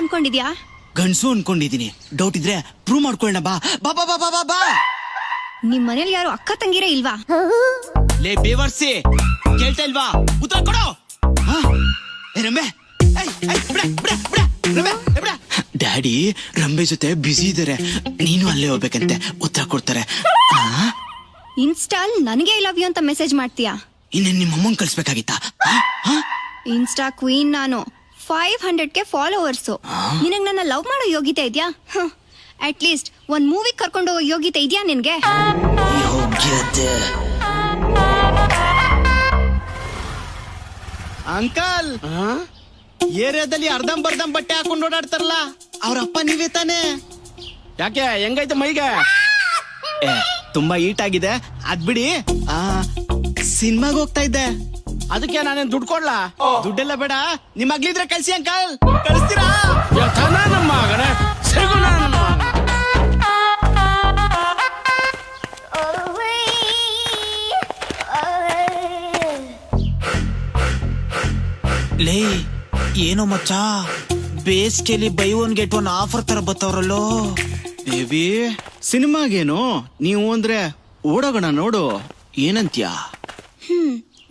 ಅನ್ಕೊಂಡಿದ್ಯಾ? ಗಂಡ್ಸು ಅನ್ಕೊಂಡಿದೀನಿ. ಡೌಟ್ ಇದ್ರೆ ಪ್ರೂವ್ ಮಾಡ್ಕೊಳ್ಳೋಣ. ಬಾ ಬಾ ಬಾ ಬಾ ಬಾ ಬಾ. ನಿಮ್ ಮನೇಲಿ ಯಾರು ಅಕ್ಕ ತಂಗಿರೇ ಇಲ್ವಾ? ಲೇ ಬೇವರ್ಸಿ, ಕೇಳ್ತಾ ಇಲ್ವಾ? ಉತ್ತರ ಕೊಡು. ರಂಬೆ, ಡ್ಯಾಡಿ ರಂಬೆ ಜೊತೆ ಬಿಸಿ ಇದಾರೆ, ನೀನು ಅಲ್ಲೇ ಹೋಗ್ಬೇಕಂತೆ. ಉತ್ತರ ಕೊಡ್ತಾರೆ. ಇನ್ಸ್ಟಾಲ್ ನನಗೆ ಐ ಲವ್ ಯು ಅಂತ ಮೆಸೇಜ್ ಮಾಡ್ತೀಯಾ? ಇನ್ನೇನ್ ನಿಮ್ಮ ಅಮ್ಮಂಗ್ ಕಳ್ಸ್ಬೇಕಾಗಿತ್ತಾ? ಇನ್ಸ್ಟಾ ಕ್ವೀನ್ ನಾನು. 500K followers. ನಿನಗ್ ನನ್ನ ಲವ್ ಮಾಡೋ ಯೋಗ್ಯತೆ ಇದ್ಯಾ? ಅಟ್ ಲೀಸ್ಟ್ ಒಂದ್ ಮೂವಿ ಕರ್ಕೊಂಡು ಹೋಗೋ ಯೋಗ್ಯತೆ ಇದ್ಯಾ ನಿನ್ಗೆ? ಅಂಕಲ್, ಏರಿಯಾದಲ್ಲಿ ಅರ್ಧಂಬರ್ಧಂ ಬಟ್ಟೆ ಹಾಕೊಂಡು ಓಡಾಡ್ತಾರಲ್ಲ, ಅವ್ರ ಅಪ್ಪ ನೀವೇ ತಾನೆ? ಯಾಕೆ, ಹೆಂಗೈತೆ ಮೈಗೆ? ತುಂಬಾ ಈಟ್ ಆಗಿದೆ, ಅದ್ ಬಿಡಿ. ಸಿನಿಮಾಗ ಹೋಗ್ತಾ ಇದ್ದೆ. ಅದಕ್ಕೆ ನಾನೇನ್ ದುಡ್ಡು ಕೊಡ್ಲಾ? ದುಡ್ಡೆಲ್ಲ ಬೇಡ, ನಿಮ್ ಅಗ್ಲಿದ್ರೆ ಕಳ್ಸಿ ಅಂಕಲ್. ಕಳಿಸ್ತೀರಾ? ನಮ್ಮ ಮಗನೇ, ಸಿಗೋಣ ನಮ್ಮ ಮಗ. ಲೇ ಏನೋ ಮಚ್ಚ, ಬೇಸಿಗೆಲಿ by one get one offer ತರ ಬತ್ತವ್ರಲ್ಲೋ. ಬೇಬಿ, ಸಿನಿಮಾಗೇನು ನೀವು ಅಂದ್ರೆ ಓಡೋಗೋಣ ನೋಡು, ಏನಂತ್ಯ?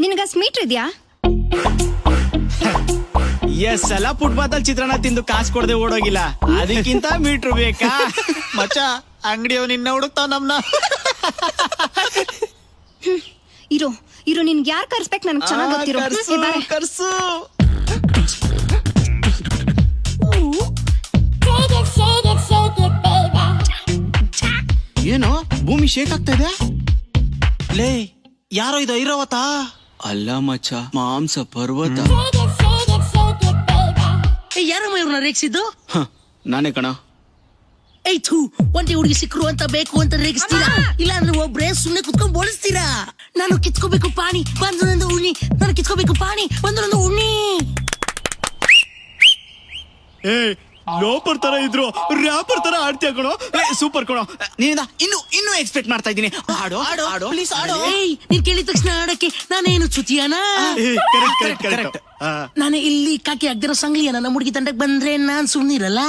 ನಿನಗ ಸ್ಮೀಟರ್ ಇದ್ಯಾ? ಸಲ ಫುಟ್ಪಾತಲ್ಲಿ ಚಿತ್ರಾನ್ನ ತಿಂದು ಕಾಸು ಕೊಡದೆ ಓಡೋಗಿಲ್ಲ, ಅದಕ್ಕಿಂತ ಮೀಟ್ರು ಬೇಕಾ? ಮಚ್ಚ, ಅಂಗಡಿಯವ್ ನಿನ್ನ ಹುಡುಕ್ತಾವ್ ನಮ್ನ. ಇರೋ ಇರೋ, ನಿನ್ಗೆ ಯಾರು ಕರ್ಸ್ಬೇಕು ನನಗೆ ಚೆನ್ನಾಗಿ ಗೊತ್ತಿರೋ. ಕರ್ಸು. ಏನೋ ಭೂಮಿ ಶೇಕ್ ಆಗ್ತಾ ಇದೆ? ಲೇ ಯಾರೋ ಇದು ಐರಾವತ? ಅಲ್ಲ ಮಚ್ಚ, ಮಾಂಸ ಪರ್ವತ. ಯಾರಮ್ಮ ಇವ್ರನ್ನ ರೇಗಿಸಿದ್ದು? ನಾನೇ ಕಣ. ಏಯ್ತು, ಒಂದೇ ಹುಡುಗಿ ಸಿಕ್ಕರು ಅಂತ ಬೇಕು ಅಂತ ರೇಗಿಸ್ತೀರಾ? ಇಲ್ಲ ಅಂದ್ರೆ ಒಬ್ರೇ ಸುಮ್ನೆ ಕುತ್ಕೊಂಡ್ ಬೋಳಿಸ್ತೀರಾ? ನಾನು ಕಿತ್ಕೋಬೇಕು ಪಾಣಿ, ಬಂದು ನಂದು ಉಣ್ಣಿ. ನಾನು ಕಿತ್ಕೋಬೇಕು ಪಾಣಿ, ಬಂದು ನಂದು ಉಣ್ಣಿ. ಲೋಪರ್ ತರ ಇದ್ರು, ರ್ಯಾಪರ್ ತರ ಆಡ್ತೀಯ ಕಣೋ. ಸೂಪರ್ ಕಣೋ. ನೀನಿಂದ ಇನ್ನು ಎಕ್ಸ್ಪೆಕ್ಟ್ ಮಾಡ್ತಾ ಇದ್ದೀನಿ. ಆಡೋ ಆಡೋ ಪ್ಲೀಸ್ ಆಡೋ. ಏಯ್, ನೀನ್ ಕೇಳಿದ ತಕ್ಷಣ ಆಡಕ್ಕೆ ನಾನೇನು ಚುತಿಯಾನ? ನಾನು ಇಲ್ಲಿ ಕಾಕಿ ಆಗ್ದಿರೋ ಸಂಗ್ಲಿಯ ನಮ್ಮ ಹುಡುಗಿ ತಂಡಕ್ ಬಂದ್ರೆ ನಾನ್ ಸುಮ್ನಿರಲ್ಲ.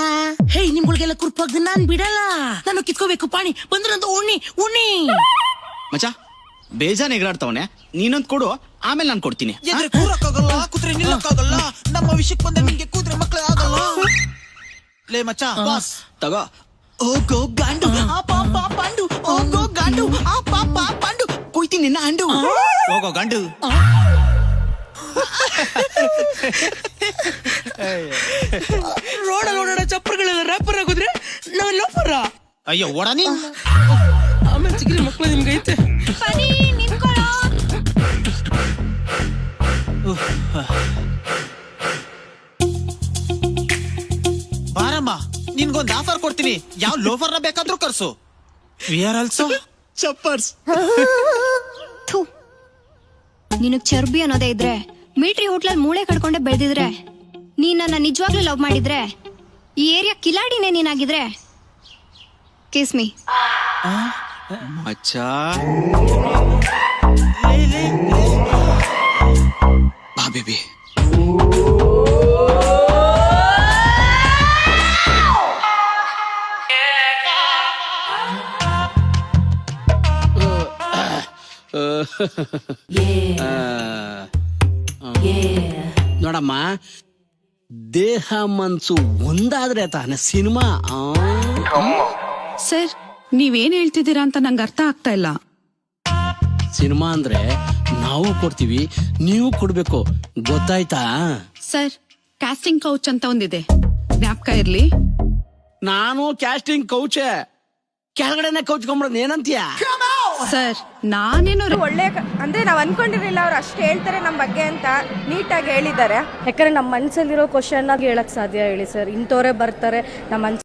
ಹೇ, ನಿಮ್ಗಳಿಗೆಲ್ಲ ಕುರ್ಪಾಗ್ದು ನಾನ್ ಬಿಡಲ್ಲ. ನಾನು ಕಿತ್ಕೋಬೇಕು ಪಾಣಿ, ಬಂದ್ರೆ ನಂದು ಉಣ್ಣಿ ಉಣ್ಣಿ. ಮಚ್ಚ, ಬೇಜಾನ್ ಎಗರಾಡ್ತಾವನೆ, ನೀನೊಂದ್ ಕೊಡು, ಆಮೇಲೆ ನಾನ್ ಕೊಡ್ತೀನಿ. ಎದ್ರೆ ಕೂರಕ್ಕಾಗಲ್ಲ, ಕೂತ್ರೆ ನಿಲ್ಲಕ್ಕಾಗಲ್ಲ. ನಮ್ಮ ವಿಷಯಕ್ಕೆ ಬಂದ ನಿಂಗೆ ಕೂತ್ರೆ ಮಕ್ಳೇ ಆಗಲ್ಲ. ಲೇ ಮಚ್ಚ, ಬಾಸ್ ತಗೋ. ಓಗೋ ಗಾಂಡು, ಆ ಪಾಪ ಪಾಂಡು. ಓಗೋ ಗಾಂಡು, ಆ ಪಾಪ ಪಾಂಡು. ಕೊಯ್ತೀನಿ ನಿನ್ನ ಅಂಡು. ಹೋಗೋ ಗಂಡು. ರೋಡಲ್ಲಿ ಓಡಾಡೋ ಚಪ್ಪರ್ಗಳೆಲ್ಲ ರ್ಯಾಪರ್ ಆಗೋದ್ರೆ ನಾವ್ ಲೋಪರ. ಅಯ್ಯೋ ಓಡಾನಿ. ಆಮೇಲೆ ಚಿಗ್ರಿ ಮಕ್ಳು ನಿಮ್ಗೆ ಐತೆ. ಬಾರಮ್ಮ, ನಿನ್ಗೊಂದ್ ಆಫರ್ ಕೊಡ್ತೀನಿ. ಯಾವ ಲೋಫರ್ನ ಬೇಕಾದ್ರೂ ಕರ್ಸು. ವಿ ಆರ್ ಆಲ್ಸೋ ಚಪ್ಪರ್ಸ್. ನಿನಗ್ ಚರ್ಬಿ ಅನ್ನೋದೇ ಇದ್ರೆ, ಮಿಲಿಟರಿ ಹೋಟ್ಲಲ್ಲಿ ಮೂಳೆ ಕಡ್ಕೊಂಡೆ ಬೆಳೆದಿದ್ರೆ, ನೀನ್ ನನ್ನ ನಿಜವಾಗ್ಲೂ ಲವ್ ಮಾಡಿದ್ರೆ, ಈ ಏರಿಯಾ ಕಿಲಾಡಿನೇ ನೀನಾಗಿದ್ರೆ, ಕಿಸ್ ಮೀ. ಮಚ್ಚ, ಬಾ ಬೇಬಿ. ನೋಡಮ್ಮ, ದೇಹ ಮನ್ಸು ಒಂದಾದ್ರೆ ತಾನೆ ಸಿನಿಮಾ. ಸರ್, ನೀವೇನ್ ಹೇಳ್ತಿದ್ದೀರಾ ಅಂತ ನಂಗೆ ಅರ್ಥ ಆಗ್ತಾ ಇಲ್ಲ. ಸಿನಿಮಾ ಅಂದ್ರೆ ನಾವು ಕೊಡ್ತೀವಿ, ನೀವು ಕೊಡ್ಬೇಕು, ಗೊತ್ತಾಯ್ತಾ? ಸರ್, ಕಾಸ್ಟಿಂಗ್ ಕೌಚ್ ಅಂತ ಒಂದಿದೆ, ಜ್ಞಾಪಕ ಇರ್ಲಿ. ನಾನು ಕ್ಯಾಸ್ಟಿಂಗ್ ಕೌಚೆ, ಕೆಳಗಡೆನೆ ಕೌಚ್ಕೊಂಡ್ಬಿಡೋದು, ಏನಂತೀಯ? ಸರ್, ನಾನೇನೋ ಒಳ್ಳೆ ಅಂದ್ರೆ ನಾವ್ ಅನ್ಕೊಂಡಿರ್ಲಿಲ್ಲ ಅವ್ರು ಅಷ್ಟು ಹೇಳ್ತಾರೆ ನಮ್ ಬಗ್ಗೆ ಅಂತ. ನೀಟಾಗಿ ಹೇಳಿದ್ದಾರೆ. ಯಾಕಂದ್ರೆ ನಮ್ಮ ಮನ್ಸಲ್ಲಿರೋ ಕ್ವಶನ್ ಆಗಿ ಹೇಳಕ್ ಸಾಧ್ಯ ಹೇಳಿ ಸರ್. ಇಂಥವ್ರೆ ಬರ್ತಾರೆ ನಮ್ಮ